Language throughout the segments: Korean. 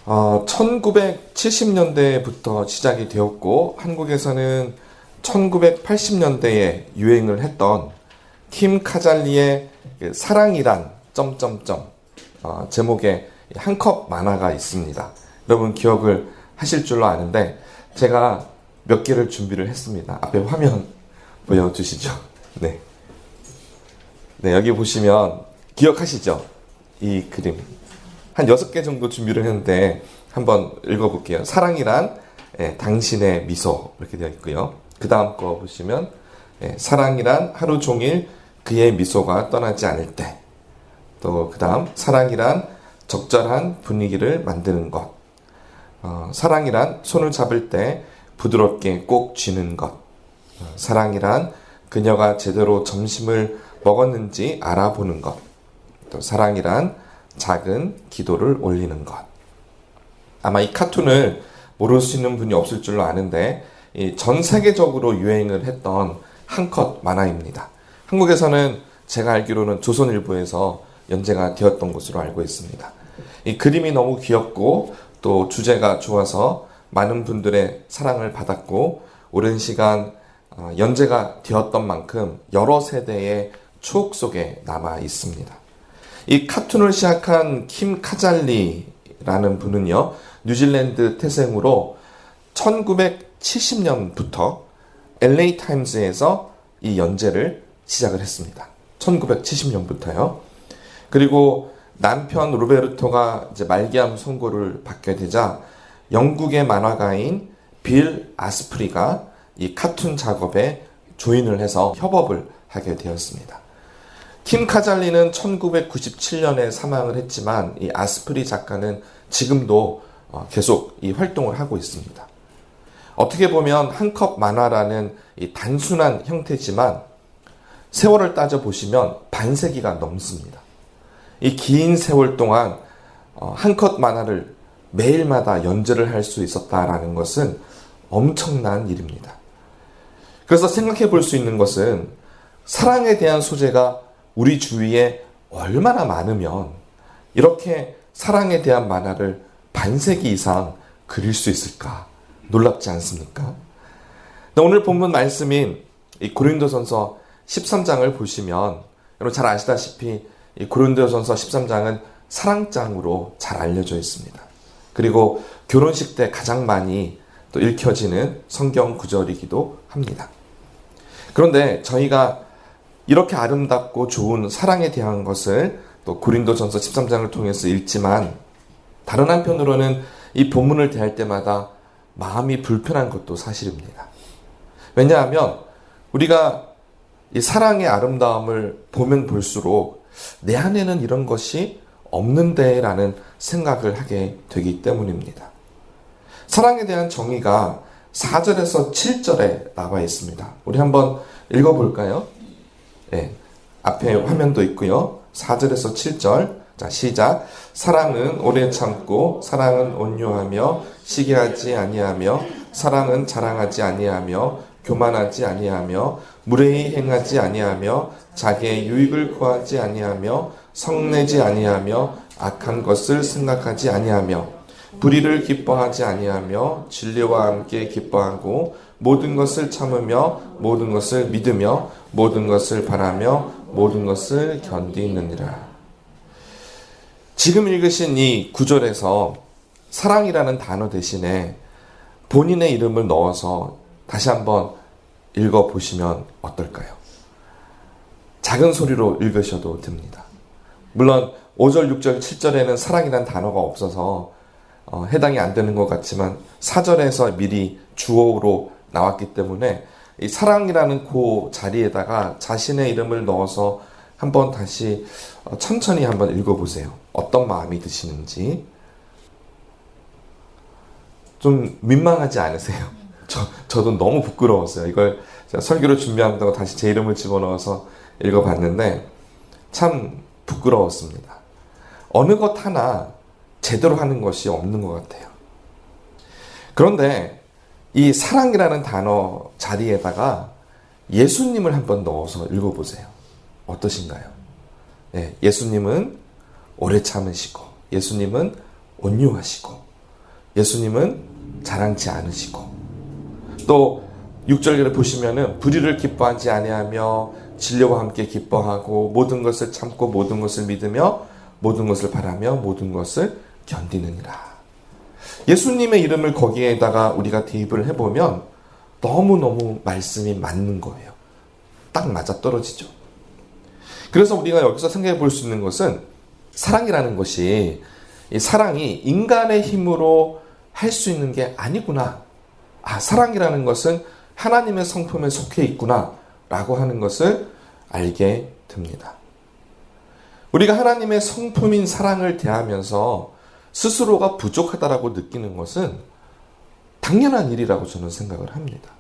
1970년대부터 시작이 되었고 한국에서는 1980년대에 유행을 했던 킴 카잘리의 사랑이란 제목의 한 컵 만화가 있습니다. 여러분 기억을 하실 줄로 아는데 제가 몇 개를 준비를 했습니다. 앞에 화면 보여주시죠. 네, 여기 보시면 기억하시죠? 이 그림 한 6개 정도 준비를 했는데 한번 읽어볼게요. 사랑이란 당신의 미소 이렇게 되어 있고요. 그 다음 거 보시면 사랑이란 하루 종일 그의 미소가 떠나지 않을 때, 또 그 다음 사랑이란 적절한 분위기를 만드는 것, 사랑이란 손을 잡을 때 부드럽게 꼭 쥐는 것, 사랑이란 그녀가 제대로 점심을 먹었는지 알아보는 것, 또 사랑이란 작은 기도를 올리는 것. 아마 이 카툰을 모를 수 있는 분이 없을 줄로 아는데 전 세계적으로 유행을 했던 한 컷 만화입니다. 한국에서는 제가 알기로는 조선일보에서 연재가 되었던 것으로 알고 있습니다. 이 그림이 너무 귀엽고 또 주제가 좋아서 많은 분들의 사랑을 받았고 오랜 시간 연재가 되었던 만큼 여러 세대의 추억 속에 남아 있습니다. 이 카툰을 시작한 킴 카잘리라는 분은요, 뉴질랜드 태생으로 1970년부터 LA 타임즈에서 이 연재를 시작을 했습니다. 1970년부터요. 그리고 남편 로베르토가 이제 말기암 선고를 받게 되자 영국의 만화가인 빌 아스프리가 이 카툰 작업에 조인을 해서 협업을 하게 되었습니다. 킴 카잘리는 1997년에 사망을 했지만 이 아스프리 작가는 지금도 계속 이 활동을 하고 있습니다. 어떻게 보면 한 컵 만화라는 이 단순한 형태지만 세월을 따져보시면 반세기가 넘습니다. 이 긴 세월 동안 한 컷 만화를 매일마다 연재를 할 수 있었다라는 것은 엄청난 일입니다. 그래서 생각해 볼 수 있는 것은 사랑에 대한 소재가 우리 주위에 얼마나 많으면 이렇게 사랑에 대한 만화를 반세기 이상 그릴 수 있을까? 놀랍지 않습니까? 오늘 본문 말씀인 이 고린도전서 13장을 보시면 여러분 잘 아시다시피 이 고린도전서 13장은 사랑장으로 잘 알려져 있습니다. 그리고 결혼식 때 가장 많이 또 읽혀지는 성경 구절이기도 합니다. 그런데 저희가 이렇게 아름답고 좋은 사랑에 대한 것을 또 고린도전서 13장을 통해서 읽지만 다른 한편으로는 이 본문을 대할 때마다 마음이 불편한 것도 사실입니다. 왜냐하면 우리가 이 사랑의 아름다움을 보면 볼수록 내 안에는 이런 것이 없는데 라는 생각을 하게 되기 때문입니다. 사랑에 대한 정의가 4절에서 7절에 나와 있습니다. 우리 한번 읽어볼까요? 네, 앞에 화면도 있고요. 4절에서 7절. 자, 시작. 사랑은 오래 참고 사랑은 온유하며 시기하지 아니하며 사랑은 자랑하지 아니하며 교만하지 아니하며 무례히 행하지 아니하며 자기의 유익을 구하지 아니하며 성내지 아니하며 악한 것을 생각하지 아니하며 불의를 기뻐하지 아니하며 진리와 함께 기뻐하고 모든 것을 참으며 모든 것을 믿으며 모든 것을 바라며 모든 것을 견디느니라. 지금 읽으신 이 구절에서 사랑이라는 단어 대신에 본인의 이름을 넣어서 다시 한번 읽어보시면 어떨까요? 작은 소리로 읽으셔도 됩니다. 물론 5절, 6절, 7절에는 사랑이라는 단어가 없어서 해당이 안 되는 것 같지만 4절에서 미리 주어로 나왔기 때문에 이 사랑이라는 그 자리에다가 자신의 이름을 넣어서 한번 다시 천천히 한번 읽어보세요. 어떤 마음이 드시는지. 좀 민망하지 않으세요? 저도 너무 부끄러웠어요. 이걸 제가 설교를 준비한다고 다시 제 이름을 집어넣어서 읽어봤는데 참 부끄러웠습니다. 어느 것 하나 제대로 하는 것이 없는 것 같아요. 그런데 이 사랑이라는 단어 자리에다가 예수님을 한번 넣어서 읽어보세요. 어떠신가요? 네, 예수님은 오래 참으시고 예수님은 온유하시고 예수님은 자랑치 않으시고, 또 6절에 보시면은 불의를 기뻐하지 아니하며 진리와 함께 기뻐하고 모든 것을 참고 모든 것을 믿으며 모든 것을 바라며 모든 것을 견디느니라. 예수님의 이름을 거기에다가 우리가 대입을 해보면 너무너무 말씀이 맞는 거예요. 딱 맞아떨어지죠. 그래서 우리가 여기서 생각해 볼 수 있는 것은 사랑이라는 것이, 이 사랑이 인간의 힘으로 할 수 있는 게 아니구나. 사랑이라는 것은 하나님의 성품에 속해 있구나 라고 하는 것을 알게 됩니다. 우리가 하나님의 성품인 사랑을 대하면서 스스로가 부족하다라고 느끼는 것은 당연한 일이라고 저는 생각을 합니다.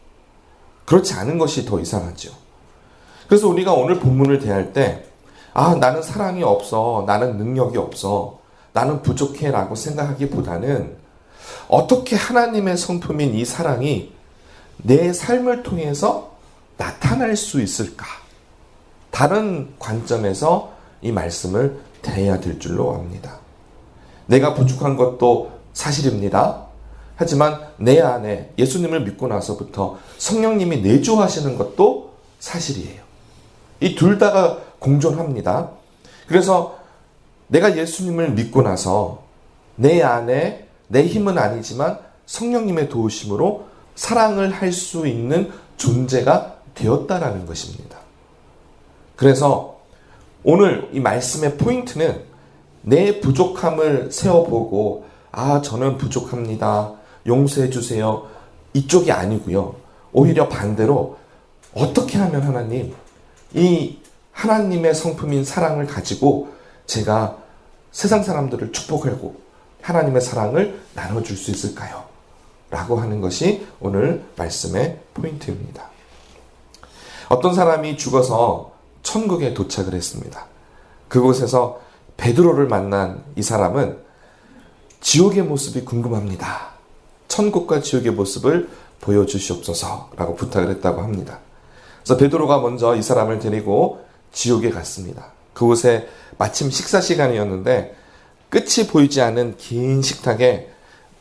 그렇지 않은 것이 더 이상하죠. 그래서 우리가 오늘 본문을 대할 때 나는 사랑이 없어, 나는 능력이 없어, 나는 부족해 라고 생각하기보다는 어떻게 하나님의 성품인 이 사랑이 내 삶을 통해서 나타날 수 있을까? 다른 관점에서 이 말씀을 대해야 될 줄로 압니다. 내가 부족한 것도 사실입니다. 하지만 내 안에 예수님을 믿고 나서부터 성령님이 내주하시는 것도 사실이에요. 이 둘 다가 공존합니다. 그래서 내가 예수님을 믿고 나서 내 안에 내 힘은 아니지만 성령님의 도우심으로 사랑을 할 수 있는 존재가 되었다라는 것입니다. 그래서 오늘 이 말씀의 포인트는 내 부족함을 세워보고 저는 부족합니다. 용서해 주세요. 이쪽이 아니고요. 오히려 반대로 어떻게 하면 하나님, 이 하나님의 성품인 사랑을 가지고 제가 세상 사람들을 축복하고 하나님의 사랑을 나눠줄 수 있을까요? 라고 하는 것이 오늘 말씀의 포인트입니다. 어떤 사람이 죽어서 천국에 도착을 했습니다. 그곳에서 베드로를 만난 이 사람은 지옥의 모습이 궁금합니다. 천국과 지옥의 모습을 보여주시옵소서 라고 부탁을 했다고 합니다. 그래서 베드로가 먼저 이 사람을 데리고 지옥에 갔습니다. 그곳에 마침 식사 시간이었는데 끝이 보이지 않는 긴 식탁에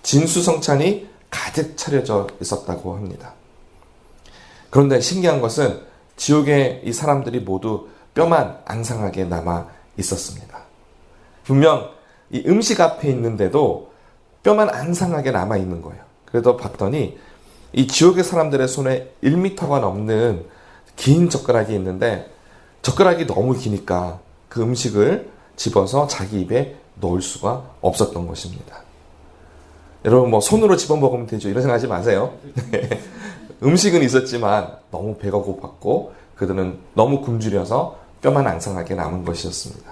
진수성찬이 가득 차려져 있었다고 합니다. 그런데 신기한 것은 지옥에 이 사람들이 모두 뼈만 앙상하게 남아 있었습니다. 분명 이 음식 앞에 있는데도 뼈만 앙상하게 남아 있는 거예요. 그래도 봤더니 이 지옥의 사람들의 손에 1m가 넘는 긴 젓가락이 있는데 젓가락이 너무 기니까 그 음식을 집어서 자기 입에 넣을 수가 없었던 것입니다. 여러분 손으로 집어 먹으면 되죠. 이런 생각하지 마세요. 음식은 있었지만 너무 배가 고팠고 그들은 너무 굶주려서 뼈만 앙상하게 남은 것이었습니다.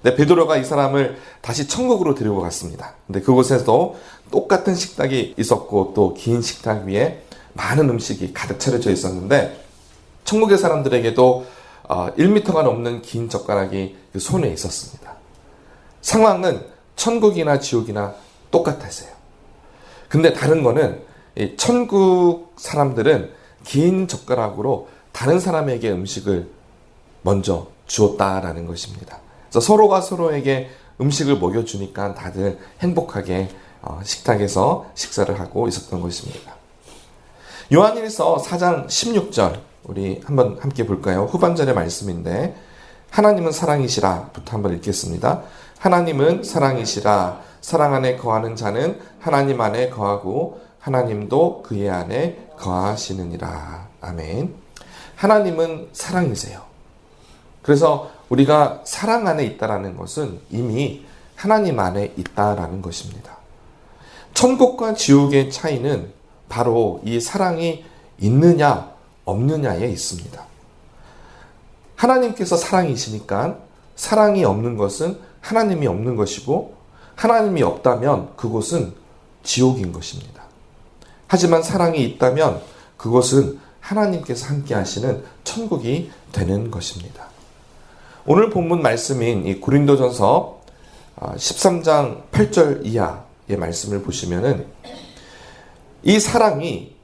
근데 베드로가 이 사람을 다시 천국으로 데리고 갔습니다. 근데 그곳에도 똑같은 식탁이 있었고 또 긴 식탁 위에 많은 음식이 가득 차려져 있었는데 천국의 사람들에게도 1m가 넘는 긴 젓가락이 그 손에 있었습니다. 상황은 천국이나 지옥이나 똑같았어요. 근데 다른 거는 이 천국 사람들은 긴 젓가락으로 다른 사람에게 음식을 먼저 주었다라는 것입니다. 그래서 서로가 서로에게 음식을 먹여주니까 다들 행복하게 식탁에서 식사를 하고 있었던 것입니다. 요한일서 4장 16절 우리 한번 함께 볼까요? 후반절의 말씀인데 하나님은 사랑이시라 부터 한번 읽겠습니다. 하나님은 사랑이시라 사랑 안에 거하는 자는 하나님 안에 거하고 하나님도 그의 안에 거하시느니라. 아멘. 하나님은 사랑이세요. 그래서 우리가 사랑 안에 있다라는 것은 이미 하나님 안에 있다라는 것입니다. 천국과 지옥의 차이는 바로 이 사랑이 있느냐 없느냐에 있습니다. 하나님께서 사랑이시니까 사랑이 없는 것은 하나님이 없는 것이고 하나님이 없다면 그곳은 지옥인 것입니다. 하지만 사랑이 있다면 그것은 하나님께서 함께 하시는 천국이 되는 것입니다. 오늘 본문 말씀인 이 고린도전서 13장 8절 이하의 말씀을 보시면은 이 사랑이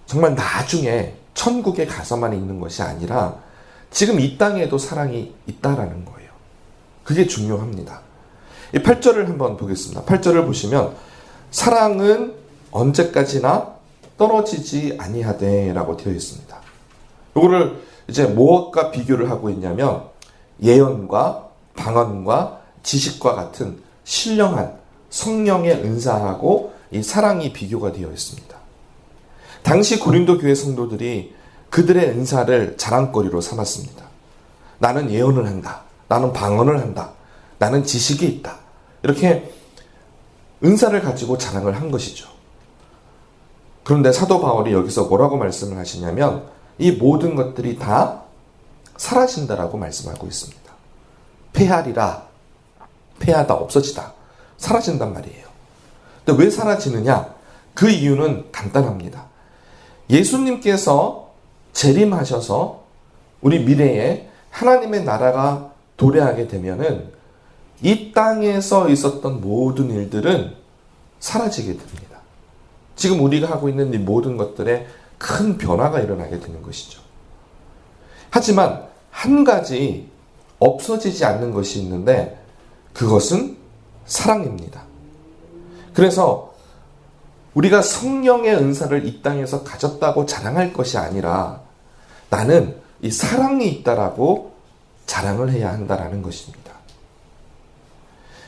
정말 나중에 천국에 가서만 있는 것이 아니라 지금 이 땅에도 사랑이 있다라는 거예요. 그게 중요합니다. 이 8절을 한번 보겠습니다. 8절을 보시면 사랑은 언제까지나 떨어지지 아니하되라고 되어 있습니다. 이거를 이제 무엇과 비교를 하고 있냐면 예언과 방언과 지식과 같은 신령한 성령의 은사하고 이 사랑이 비교가 되어 있습니다. 당시 고린도 교회 성도들이 그들의 은사를 자랑거리로 삼았습니다. 나는 예언을 한다. 나는 방언을 한다. 나는 지식이 있다. 이렇게 은사를 가지고 자랑을 한 것이죠. 그런데 사도 바울이 여기서 뭐라고 말씀을 하시냐면 이 모든 것들이 다 사라진다라고 말씀하고 있습니다. 폐하리라. 폐하다, 없어지다. 사라진단 말이에요. 근데 왜 사라지느냐? 그 이유는 간단합니다. 예수님께서 재림하셔서 우리 미래에 하나님의 나라가 도래하게 되면은 이 땅에서 있었던 모든 일들은 사라지게 됩니다. 지금 우리가 하고 있는 이 모든 것들에 큰 변화가 일어나게 되는 것이죠. 하지만 한 가지 없어지지 않는 것이 있는데 그것은 사랑입니다. 그래서 우리가 성령의 은사를 이 땅에서 가졌다고 자랑할 것이 아니라 나는 이 사랑이 있다라고 자랑을 해야 한다라는 것입니다.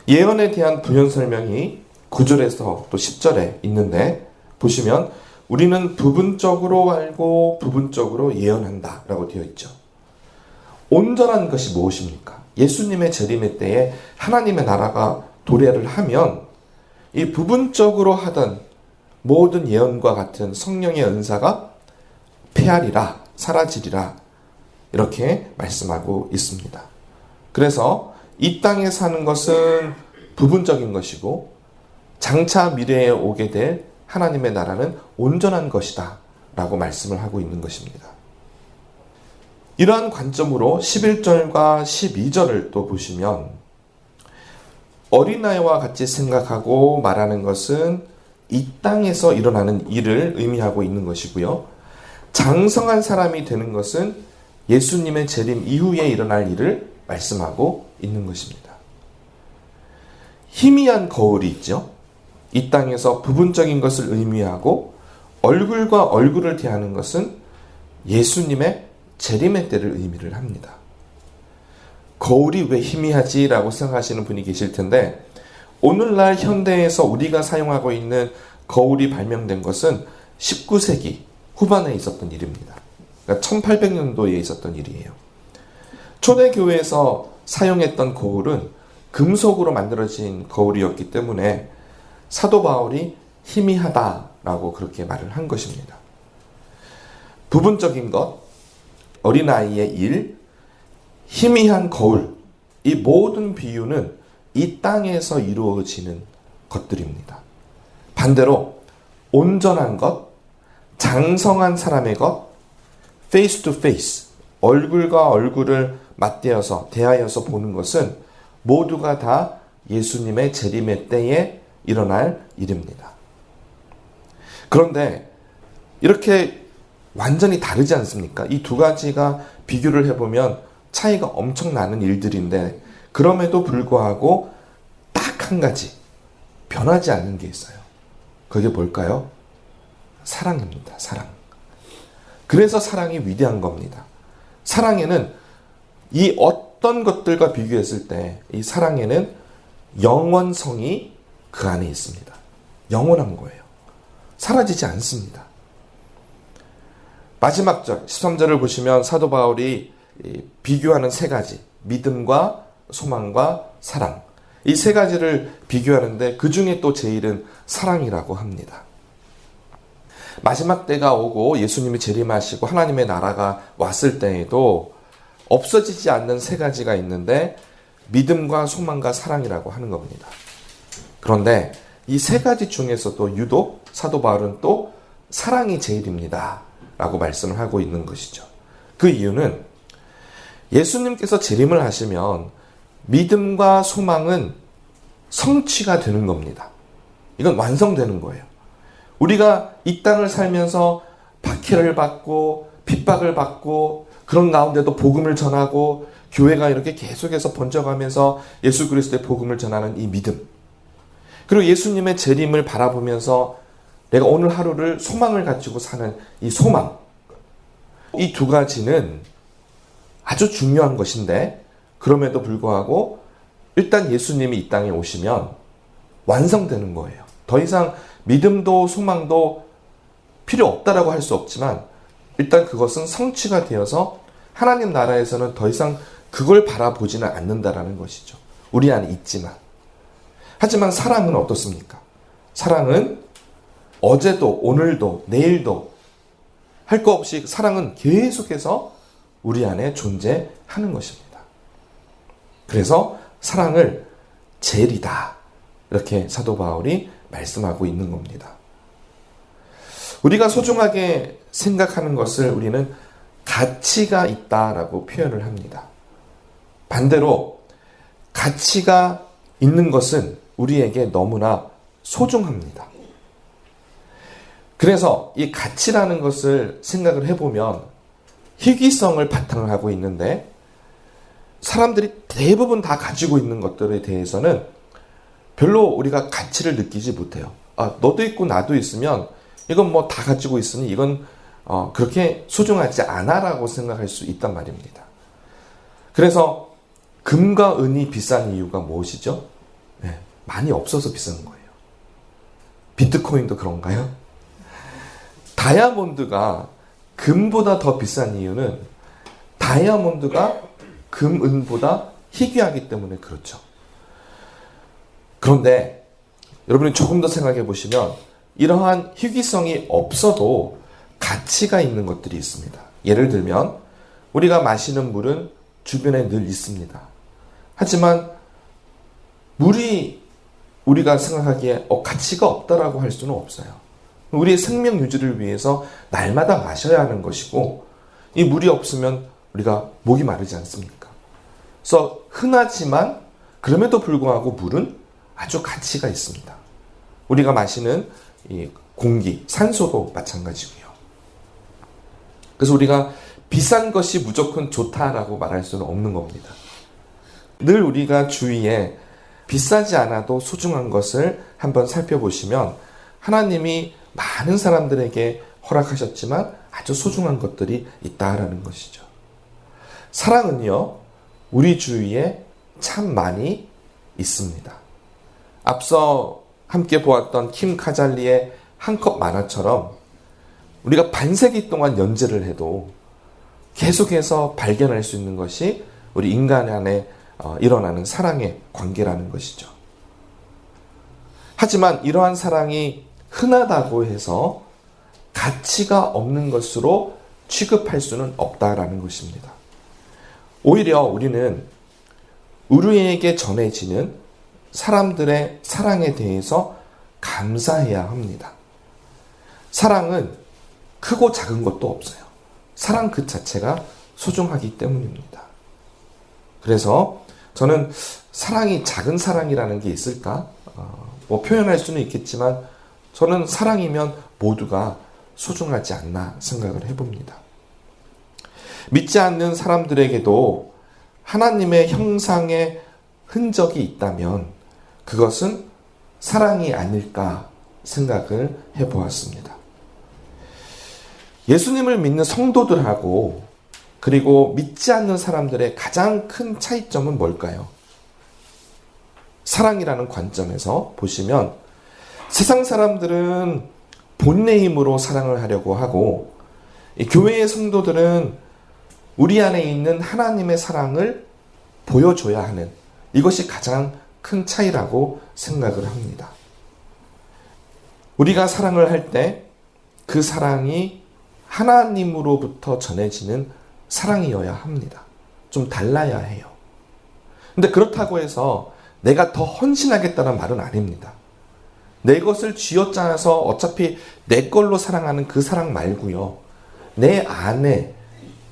예언에 대한 부연 설명이 9절에서 또 10절에 있는데 보시면 우리는 부분적으로 알고 부분적으로 예언한다 라고 되어 있죠. 온전한 것이 무엇입니까? 예수님의 재림의 때에 하나님의 나라가 도래를 하면 이 부분적으로 하던 모든 예언과 같은 성령의 은사가 폐하리라, 사라지리라 이렇게 말씀하고 있습니다. 그래서 이 땅에 사는 것은 부분적인 것이고 장차 미래에 오게 될 하나님의 나라는 온전한 것이다 라고 말씀을 하고 있는 것입니다. 이러한 관점으로 11절과 12절을 또 보시면 어린아이와 같이 생각하고 말하는 것은 이 땅에서 일어나는 일을 의미하고 있는 것이고요. 장성한 사람이 되는 것은 예수님의 재림 이후에 일어날 일을 말씀하고 있는 것입니다. 희미한 거울이 있죠. 이 땅에서 부분적인 것을 의미하고 얼굴과 얼굴을 대하는 것은 예수님의 재림의 때를 의미를 합니다. 거울이 왜 희미하지? 라고 생각하시는 분이 계실 텐데 오늘날 현대에서 우리가 사용하고 있는 거울이 발명된 것은 19세기 후반에 있었던 일입니다. 그러니까 1800년도에 있었던 일이에요. 초대교회에서 사용했던 거울은 금속으로 만들어진 거울이었기 때문에 사도 바울이 희미하다라고 그렇게 말을 한 것입니다. 부분적인 것, 어린아이의 일, 희미한 거울, 이 모든 비유는 이 땅에서 이루어지는 것들입니다. 반대로 온전한 것, 장성한 사람의 것, face to face, 얼굴과 얼굴을 맞대어서 대하여서 보는 것은 모두가 다 예수님의 재림의 때에 일어날 일입니다. 그런데 이렇게 완전히 다르지 않습니까? 이 두 가지가 비교를 해보면 차이가 엄청 나는 일들인데 그럼에도 불구하고 딱 한 가지 변하지 않는 게 있어요. 그게 뭘까요? 사랑입니다. 사랑. 그래서 사랑이 위대한 겁니다. 사랑에는 이 어떤 것들과 비교했을 때 이 사랑에는 영원성이 그 안에 있습니다. 영원한 거예요. 사라지지 않습니다. 마지막 절 13절을 보시면 사도 바울이 비교하는 세 가지, 믿음과 소망과 사랑, 이 세 가지를 비교하는데 그 중에 또 제일은 사랑이라고 합니다. 마지막 때가 오고 예수님이 재림하시고 하나님의 나라가 왔을 때에도 없어지지 않는 세 가지가 있는데 믿음과 소망과 사랑이라고 하는 겁니다. 그런데 이 세 가지 중에서도 유독 사도 바울은 또 사랑이 제일입니다 라고 말씀을 하고 있는 것이죠. 그 이유는 예수님께서 재림을 하시면 믿음과 소망은 성취가 되는 겁니다. 이건 완성되는 거예요. 우리가 이 땅을 살면서 박해를 받고 핍박을 받고 그런 가운데도 복음을 전하고 교회가 이렇게 계속해서 번져가면서 예수 그리스도의 복음을 전하는 이 믿음. 그리고 예수님의 재림을 바라보면서 내가 오늘 하루를 소망을 가지고 사는 이 소망, 이 두 가지는 아주 중요한 것인데, 그럼에도 불구하고 일단 예수님이 이 땅에 오시면 완성되는 거예요. 더 이상 믿음도 소망도 필요 없다라고 할 수 없지만 일단 그것은 성취가 되어서 하나님 나라에서는 더 이상 그걸 바라보지는 않는다라는 것이죠. 우리 안에 있지만. 하지만 사랑은 어떻습니까? 사랑은 어제도 오늘도 내일도 할 거 없이 사랑은 계속해서 우리 안에 존재하는 것입니다. 그래서 사랑을 젤이다, 이렇게 사도 바울이 말씀하고 있는 겁니다. 우리가 소중하게 생각하는 것을 우리는 가치가 있다라고 표현을 합니다. 반대로 가치가 있는 것은 우리에게 너무나 소중합니다. 그래서 이 가치라는 것을 생각을 해보면 희귀성을 바탕을 하고 있는데, 사람들이 대부분 다 가지고 있는 것들에 대해서는 별로 우리가 가치를 느끼지 못해요. 너도 있고 나도 있으면 이건 뭐 다 가지고 있으니 이건 그렇게 소중하지 않아라고 생각할 수 있단 말입니다. 그래서 금과 은이 비싼 이유가 무엇이죠? 네, 많이 없어서 비싼 거예요. 비트코인도 그런가요? 다이아몬드가 금보다 더 비싼 이유는 다이아몬드가 금, 은보다 희귀하기 때문에 그렇죠. 그런데 여러분이 조금 더 생각해 보시면 이러한 희귀성이 없어도 가치가 있는 것들이 있습니다. 예를 들면 우리가 마시는 물은 주변에 늘 있습니다. 하지만 물이 우리가 생각하기에 가치가 없다라고 할 수는 없어요. 우리의 생명 유지를 위해서 날마다 마셔야 하는 것이고, 이 물이 없으면 우리가 목이 마르지 않습니까? 그래서 흔하지만 그럼에도 불구하고 물은 아주 가치가 있습니다. 우리가 마시는 이 공기, 산소도 마찬가지고요. 그래서 우리가 비싼 것이 무조건 좋다라고 말할 수는 없는 겁니다. 늘 우리가 주위에 비싸지 않아도 소중한 것을 한번 살펴보시면 하나님이 많은 사람들에게 허락하셨지만 아주 소중한 것들이 있다라는 것이죠. 사랑은요, 우리 주위에 참 많이 있습니다. 앞서 함께 보았던 킴 카잘리의 한 컵 만화처럼 우리가 반세기 동안 연재를 해도 계속해서 발견할 수 있는 것이 우리 인간 안에 일어나는 사랑의 관계라는 것이죠. 하지만 이러한 사랑이 흔하다고 해서 가치가 없는 것으로 취급할 수는 없다라는 것입니다. 오히려 우리는 우리에게 전해지는 사람들의 사랑에 대해서 감사해야 합니다. 사랑은 크고 작은 것도 없어요. 사랑 그 자체가 소중하기 때문입니다. 그래서 저는 사랑이 작은 사랑이라는 게 있을까? 표현할 수는 있겠지만 저는 사랑이면 모두가 소중하지 않나 생각을 해봅니다. 믿지 않는 사람들에게도 하나님의 형상의 흔적이 있다면 그것은 사랑이 아닐까 생각을 해보았습니다. 예수님을 믿는 성도들하고 그리고 믿지 않는 사람들의 가장 큰 차이점은 뭘까요? 사랑이라는 관점에서 보시면 세상 사람들은 본래 힘으로 사랑을 하려고 하고, 교회의 성도들은 우리 안에 있는 하나님의 사랑을 보여줘야 하는, 이것이 가장 큰 차이라고 생각을 합니다. 우리가 사랑을 할 때 그 사랑이 하나님으로부터 전해지는 사랑이어야 합니다. 좀 달라야 해요. 근데 그렇다고 해서 내가 더 헌신하겠다는 말은 아닙니다. 내 것을 쥐어짜서 어차피 내 걸로 사랑하는 그 사랑 말고요. 내 안에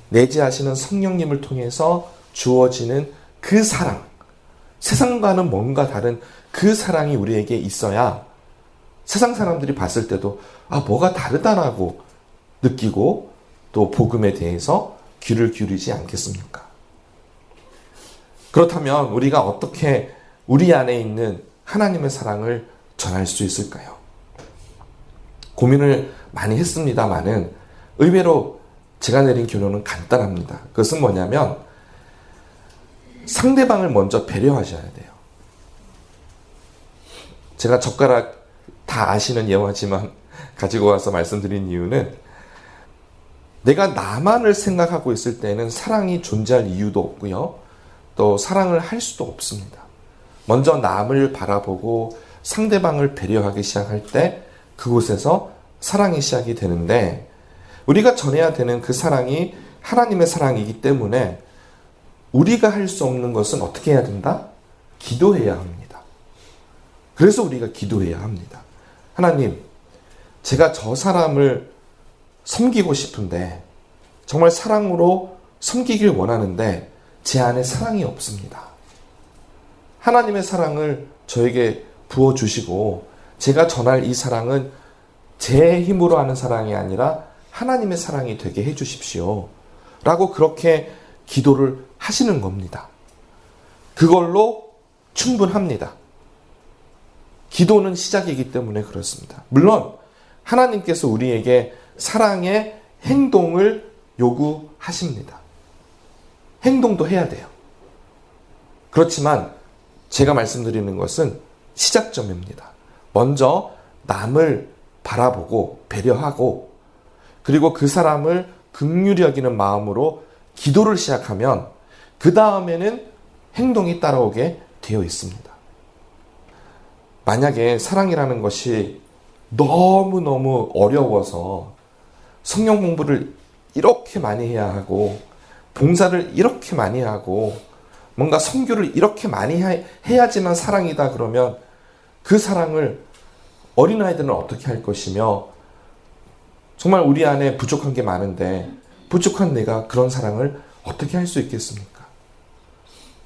내재하시는 성령님을 통해서 주어지는 그 사랑, 세상과는 뭔가 다른 그 사랑이 우리에게 있어야 세상 사람들이 봤을 때도 뭐가 다르다라고 느끼고 또 복음에 대해서 귀를 기울이지 않겠습니까? 그렇다면 우리가 어떻게 우리 안에 있는 하나님의 사랑을 전할 수 있을까요? 고민을 많이 했습니다만은 의외로 제가 내린 결론은 간단합니다. 그것은 뭐냐면 상대방을 먼저 배려하셔야 돼요. 제가 젓가락 다 아시는 예화지만 가지고 와서 말씀드린 이유는 내가 나만을 생각하고 있을 때는 사랑이 존재할 이유도 없고요. 또 사랑을 할 수도 없습니다. 먼저 남을 바라보고 상대방을 배려하기 시작할 때 그곳에서 사랑이 시작이 되는데 우리가 전해야 되는 그 사랑이 하나님의 사랑이기 때문에 우리가 할 수 없는 것은 어떻게 해야 된다? 기도해야 합니다. 그래서 우리가 기도해야 합니다. 하나님, 제가 저 사람을 섬기고 싶은데 정말 사랑으로 섬기길 원하는데 제 안에 사랑이 없습니다. 하나님의 사랑을 저에게 부어주시고 제가 전할 이 사랑은 제 힘으로 하는 사랑이 아니라 하나님의 사랑이 되게 해주십시오. 라고 그렇게 기도를 하시는 겁니다. 그걸로 충분합니다. 기도는 시작이기 때문에 그렇습니다. 물론 하나님께서 우리에게 사랑의 행동을 요구하십니다. 행동도 해야 돼요. 그렇지만 제가 말씀드리는 것은 시작점입니다. 먼저 남을 바라보고 배려하고 그리고 그 사람을 긍휼히 여기는 마음으로 기도를 시작하면 그 다음에는 행동이 따라오게 되어 있습니다. 만약에 사랑이라는 것이 너무너무 어려워서 성경 공부를 이렇게 많이 해야 하고 봉사를 이렇게 많이 하고 뭔가 선교를 이렇게 많이 해야지만 사랑이다 그러면 그 사랑을 어린아이들은 어떻게 할 것이며 정말 우리 안에 부족한 게 많은데 부족한 내가 그런 사랑을 어떻게 할 수 있겠습니까?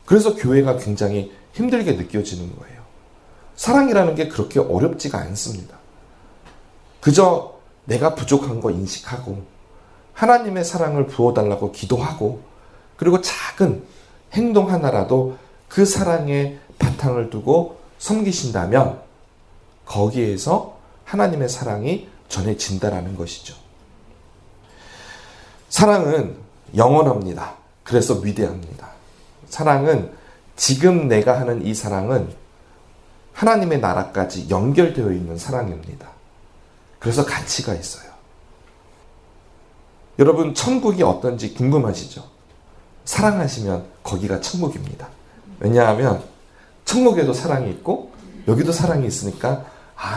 그래서 교회가 굉장히 힘들게 느껴지는 거예요. 사랑이라는 게 그렇게 어렵지가 않습니다. 그저 내가 부족한 거 인식하고 하나님의 사랑을 부어달라고 기도하고 그리고 작은 행동 하나라도 그 사랑에 바탕을 두고 섬기신다면 거기에서 하나님의 사랑이 전해진다라는 것이죠. 사랑은 영원합니다. 그래서 위대합니다. 사랑은 지금 내가 하는 이 사랑은 하나님의 나라까지 연결되어 있는 사랑입니다. 그래서 가치가 있어요. 여러분 천국이 어떤지 궁금하시죠? 사랑하시면 거기가 천국입니다. 왜냐하면 천국에도 사랑이 있고 여기도 사랑이 있으니까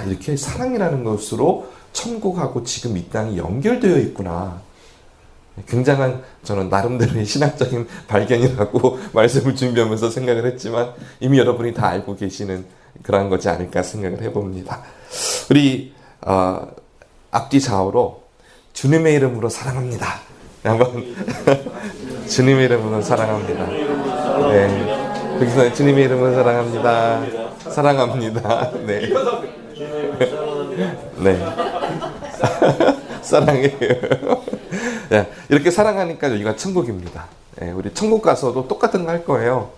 이렇게 사랑이라는 것으로 천국하고 지금 이 땅이 연결되어 있구나. 굉장한 저는 나름대로의 신학적인 발견이라고 말씀을 준비하면서 생각을 했지만 이미 여러분이 다 알고 계시는 그런 거지 않을까 생각을 해봅니다. 우리 앞뒤 좌우로 주님의 이름으로 사랑합니다. 한번 주님의 이름으로 사랑합니다. 네, 거기서 주님의 이름으로 사랑합니다. 사랑합니다. 네, 네, 사랑해요. 네, 이렇게 사랑하니까 여기가 천국입니다. 네, 우리 천국 가서도 똑같은 거 할 거예요.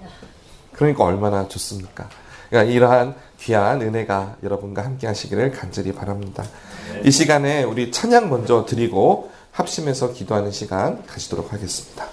그러니까 얼마나 좋습니까? 그러니까 이러한 귀한 은혜가 여러분과 함께 하시기를 간절히 바랍니다. 이 시간에 우리 찬양 먼저 드리고 합심해서 기도하는 시간 가지도록 하겠습니다.